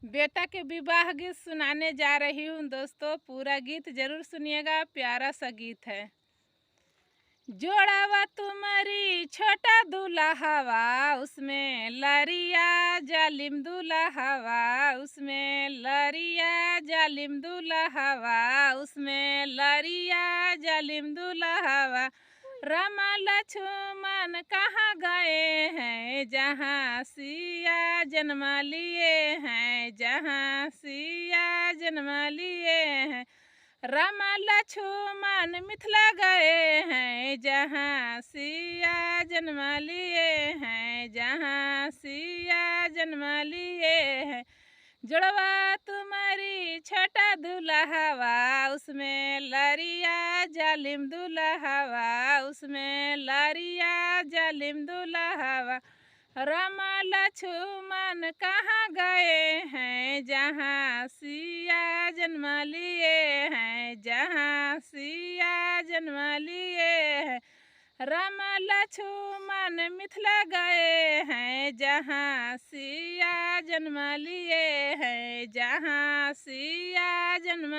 बेटा के विवाह गीत सुनाने जा रही हूँ दोस्तों। पूरा गीत जरूर सुनिएगा, प्यारा सा गीत है। जोड़ावा तुम्हारी छोटा दूल्हा हवा, उसमें लरिया जालिम दूल्हा हवा, उसमें लरिया जालिम दूल्हा हवा, उसमें लरिया जालिम दूल्हा हवा। रामा लक्ष्मण कहाँ गए हैं, जहाँ सिया जन्म लिए हैं, जहाँ सिया जन्म लिए हैं। रामा लक्ष्मण मिथिला गए हैं, जहाँ सिया जन्म लिए हैं, जहाँ सिया जन्म लिए हैं। जुड़वा तुम्हारी छोटा दूल्हा हवा, उसमें लरिया जालिम दूल्हा हवा, उसमें लरिया जालिम दूल्हा हवा। रामा लक्ष्मण कहाँ गए हैं, जहाँ सिया जन्म लिए हैं, जहाँ सिया जन्म लिए हैं। रामा लक्ष्मण मिथिला गए हैं, जहाँ सिया जन्म लिए हैं, जहाँ सिया जन्म